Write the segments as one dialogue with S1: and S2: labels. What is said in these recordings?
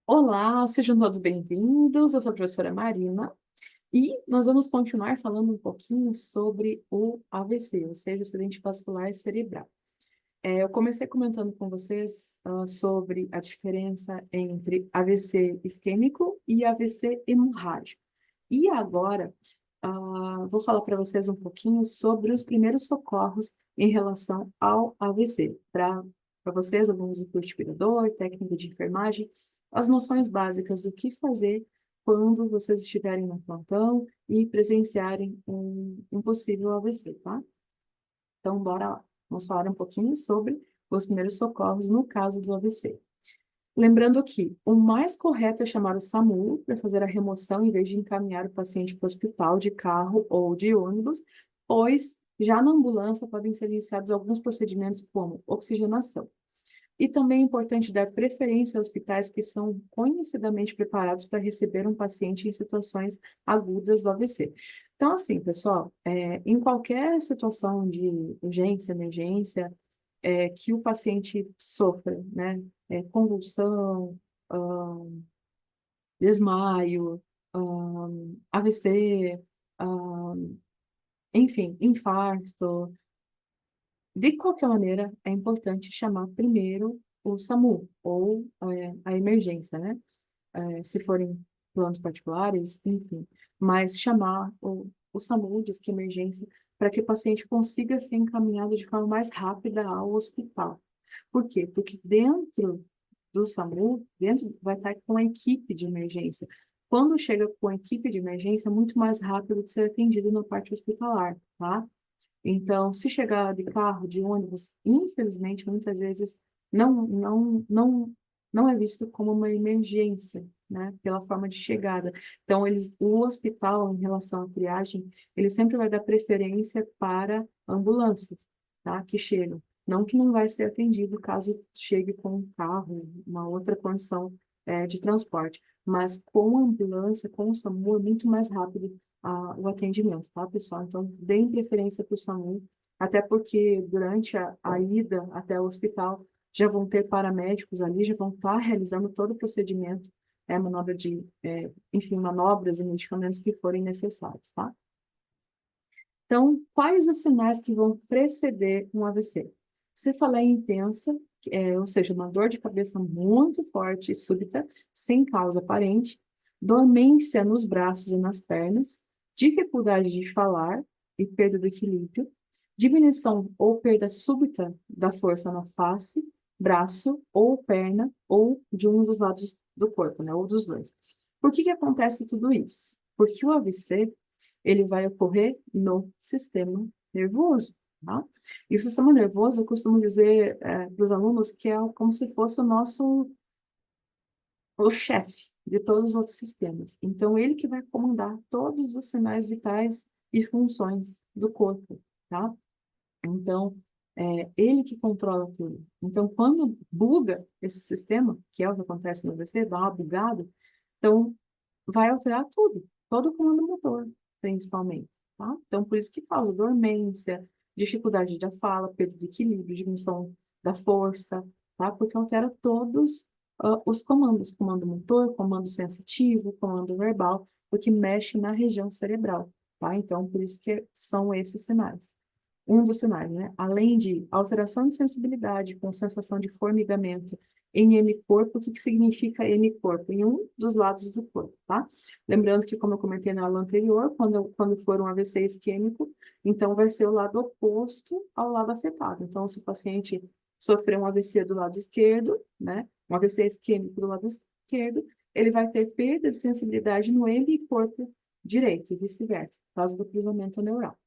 S1: Olá, sejam todos bem-vindos. Eu sou a professora Marina e nós vamos continuar falando um pouquinho sobre o AVC, ou seja, o acidente vascular cerebral. Eu comecei comentando com vocês sobre a diferença entre AVC isquêmico e AVC hemorrágico. E agora, vou falar para vocês um pouquinho sobre os primeiros socorros em relação ao AVC. Para vocês, alunos do curso de cuidador, técnico de enfermagem, as noções básicas do que fazer quando vocês estiverem no plantão e presenciarem um possível AVC, tá? Então, bora lá. Vamos falar um pouquinho sobre os primeiros socorros no caso do AVC. Lembrando que o mais correto é chamar o SAMU para fazer a remoção em vez de encaminhar o paciente para o hospital de carro ou de ônibus, pois já na ambulância podem ser iniciados alguns procedimentos como oxigenação. E também é importante dar preferência a hospitais que são conhecidamente preparados para receber um paciente em situações agudas do AVC. Então, assim, pessoal, em qualquer situação de urgência, emergência, que o paciente sofra, né, convulsão, desmaio, AVC, enfim, infarto, de qualquer maneira, é importante chamar primeiro o SAMU ou a emergência, né? Se forem planos particulares, enfim, mas chamar o SAMU, diz que emergência, para que o paciente consiga ser encaminhado de forma mais rápida ao hospital. Por quê? Porque dentro do SAMU, dentro vai estar com a equipe de emergência. Quando chega com a equipe de emergência, é muito mais rápido de ser atendido na parte hospitalar, tá? Então, se chegar de carro, de ônibus, infelizmente, muitas vezes não é visto como uma emergência, né, pela forma de chegada. Então, o hospital, em relação à triagem, ele sempre vai dar preferência para ambulâncias, tá, que chegam. Não que não vai ser atendido caso chegue com um carro, uma outra condição, de transporte, mas com a ambulância, com o SAMU, é muito mais rápido o atendimento, tá, pessoal? Então, deem preferência para o SAMU, até porque durante a ida até o hospital já vão ter paramédicos ali, já vão estar realizando todo o procedimento, manobra enfim, manobras e medicamentos que forem necessários, tá? Então, quais os sinais que vão preceder um AVC? Cefaleia intensa, ou seja, uma dor de cabeça muito forte e súbita, sem causa aparente, dormência nos braços e nas pernas, dificuldade de falar e perda do equilíbrio, diminuição ou perda súbita da força na face, braço ou perna, ou de um dos lados do corpo, né, ou dos dois. Por que que acontece tudo isso? Porque o AVC ele vai ocorrer no sistema nervoso, tá? E o sistema nervoso, eu costumo dizer para os alunos que é como se fosse o chefe de todos os outros sistemas. Então, ele que vai comandar todos os sinais vitais e funções do corpo, tá? Então, ele que controla tudo. Então, quando buga esse sistema, que é o que acontece no AVC, dá uma bugada, então vai alterar tudo, todo o comando motor, principalmente, tá? Então, por isso que causa dormência, dificuldade da fala, perda de equilíbrio, diminuição da força, tá? Porque altera todos os comandos, comando motor, comando sensitivo, comando verbal, porque mexe na região cerebral, tá? Então, por isso que são esses sinais. Um dos sinais, né? Além de alteração de sensibilidade com sensação de formigamento em hemicorpo, o que que significa hemicorpo? Em um dos lados do corpo, tá? Lembrando que, como eu comentei na aula anterior, quando for um AVC isquêmico, então vai ser o lado oposto ao lado afetado. Então, se o paciente sofrer um AVC do lado esquerdo, né? Um AVC isquêmico do lado esquerdo, ele vai ter perda de sensibilidade no hemicorpo direito e vice-versa, por causa do cruzamento neural.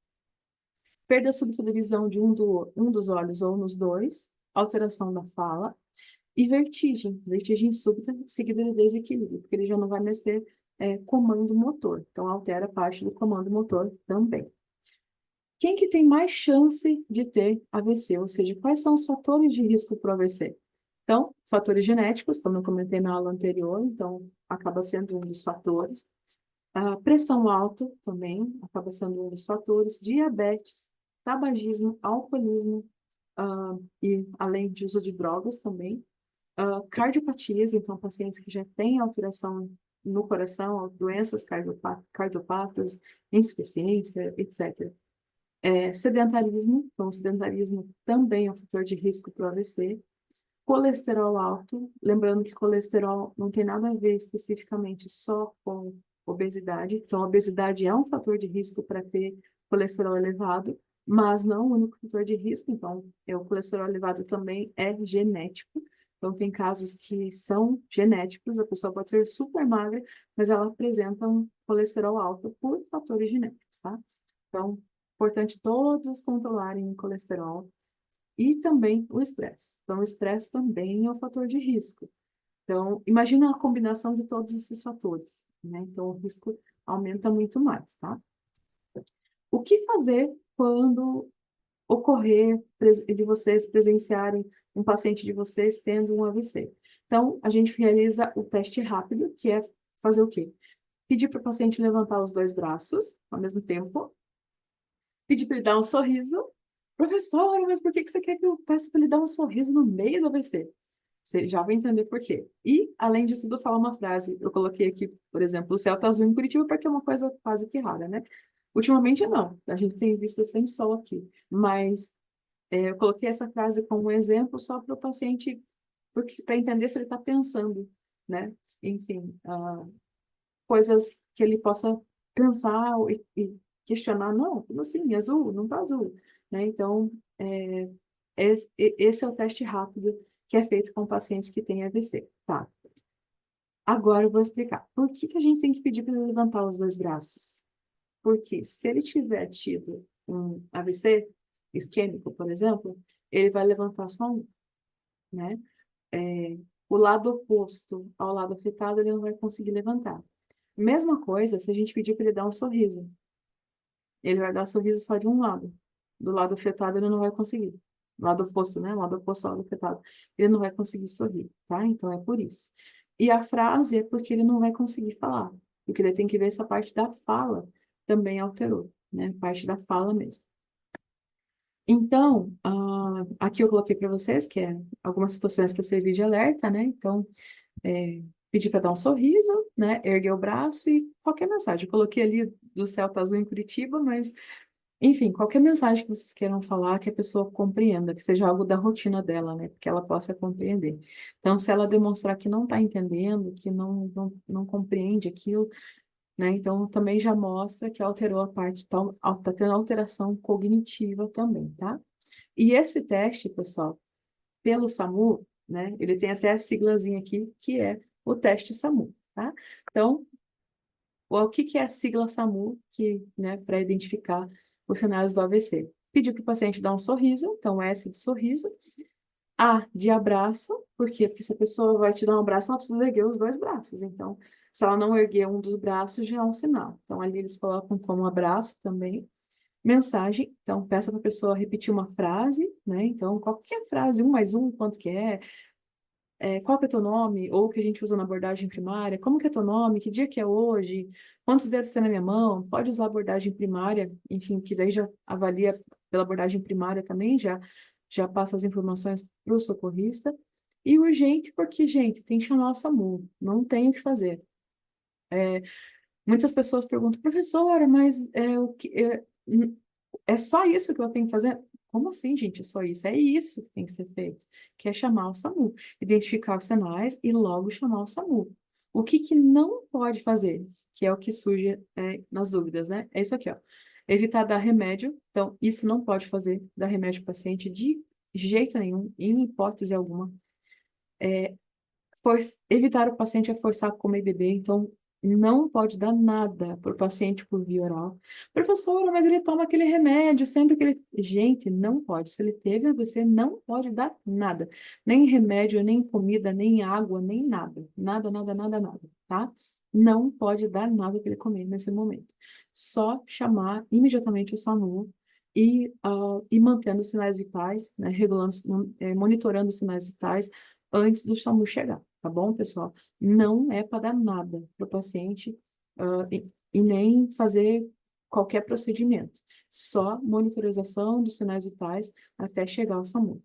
S1: Perda súbita de visão de um dos olhos ou nos dois, alteração da fala, e vertigem súbita seguida de desequilíbrio, porque ele já não vai mais ter comando motor, então altera parte do comando motor também. Quem que tem mais chance de ter AVC? Ou seja, quais são os fatores de risco para o AVC? Então, fatores genéticos, como eu comentei na aula anterior, então acaba sendo um dos fatores. A pressão alta também acaba sendo um dos fatores. Diabetes, tabagismo, alcoolismo, e além de uso de drogas também. Cardiopatias, então pacientes que já têm alteração no coração, doenças cardiopatas, insuficiência, etc. Sedentarismo, então o sedentarismo também é um fator de risco para o AVC. Colesterol alto, lembrando que colesterol não tem nada a ver especificamente só com obesidade, então a obesidade é um fator de risco para ter colesterol elevado, mas não o único fator de risco, então o colesterol elevado também é genético, então tem casos que são genéticos, a pessoa pode ser super magra, mas ela apresenta um colesterol alto por fatores genéticos, tá? Então, importante todos controlarem o colesterol, e também o estresse. Então, o estresse também é um fator de risco. Então, imagina a combinação de todos esses fatores, né? Então, o risco aumenta muito mais, tá? O que fazer quando ocorrer de vocês presenciarem um paciente de vocês tendo um AVC? Então, a gente realiza o teste rápido, que é fazer o quê? Pedir para o paciente levantar os dois braços ao mesmo tempo, pedir para ele dar um sorriso. Professora, mas por que você quer que eu peça para ele dar um sorriso no meio do AVC? Você já vai entender por quê. E, além de tudo, falar uma frase. Eu coloquei aqui, por exemplo, o céu tá azul em Curitiba porque é uma coisa quase que rara, né? Ultimamente, não. A gente tem visto sem sol aqui. Mas eu coloquei essa frase como exemplo só para o paciente, para entender se ele está pensando, né? Enfim, coisas que ele possa pensar e questionar. Não, como assim? Azul? Não tá azul. Né? Então, esse é o teste rápido que é feito com pacientes que têm AVC. Tá. Agora eu vou explicar. Por que a gente tem que pedir para ele levantar os dois braços? Porque se ele tiver tido um AVC isquêmico, por exemplo, ele vai levantar só um, né? O lado oposto ao lado afetado, ele não vai conseguir levantar. Mesma coisa se a gente pedir para ele dar um sorriso. Ele vai dar um sorriso só de um lado. Do lado afetado, ele não vai conseguir. Lado oposto, né? Lado oposto ao lado afetado. Ele não vai conseguir sorrir, tá? Então, é por isso. E a frase é porque ele não vai conseguir falar. Porque ele tem que ver essa parte da fala também alterou, né? Parte da fala mesmo. Então, aqui eu coloquei para vocês, que é algumas situações para servir de alerta, né? Então, pedir para dar um sorriso, né? Erguer o braço e qualquer mensagem. Eu coloquei ali do céu tá azul em Curitiba, mas enfim, qualquer mensagem que vocês queiram falar, que a pessoa compreenda, que seja algo da rotina dela, né? Que ela possa compreender. Então, se ela demonstrar que não está entendendo, que não compreende aquilo, né? Então, também já mostra que alterou a parte, tá tendo alteração cognitiva também, tá? E esse teste, pessoal, pelo SAMU, né? Ele tem até a siglazinha aqui, que é o teste SAMU, tá? Então, o que é a sigla SAMU, que, né, para identificar os sinais do AVC? Pedir para o paciente dar um sorriso, então S de sorriso, A de abraço, por quê? Porque se a pessoa vai te dar um abraço, ela precisa erguer os dois braços, então, se ela não erguer um dos braços, já é um sinal. Então, ali eles colocam como abraço também. Mensagem, então, peça para a pessoa repetir uma frase, né? Então, qualquer frase, 1 mais 1, quanto que é, qual que é teu nome, ou que a gente usa na abordagem primária, como que é teu nome, que dia que é hoje, quantos dedos tem na minha mão, pode usar a abordagem primária, enfim, que daí já avalia pela abordagem primária também, já passa as informações para o socorrista, e urgente, porque, gente, tem que chamar o SAMU, não tem o que fazer. Muitas pessoas perguntam, professora, mas é só isso que eu tenho que fazer? Como assim, gente? É só isso? É isso que tem que ser feito, que é chamar o SAMU, identificar os sinais e logo chamar o SAMU. O que não pode fazer, que é o que surge nas dúvidas, né? É isso aqui, ó. Evitar dar remédio. Então, isso não pode fazer, dar remédio para o paciente de jeito nenhum, em hipótese alguma. Evitar o paciente a forçar a comer e beber, então não pode dar nada para o paciente por via oral. Professora, mas ele toma aquele remédio sempre que ele. Gente, não pode. Se ele teve AVC, não pode dar nada. Nem remédio, nem comida, nem água, nem nada. Nada, nada, nada, nada, tá? Não pode dar nada para ele comer nesse momento. Só chamar imediatamente o SAMU e mantendo os sinais vitais, né, regulando, monitorando os sinais vitais antes do SAMU chegar, tá bom, pessoal? Não é para dar nada para o paciente e nem fazer qualquer procedimento. Só monitorização dos sinais vitais até chegar ao SAMU.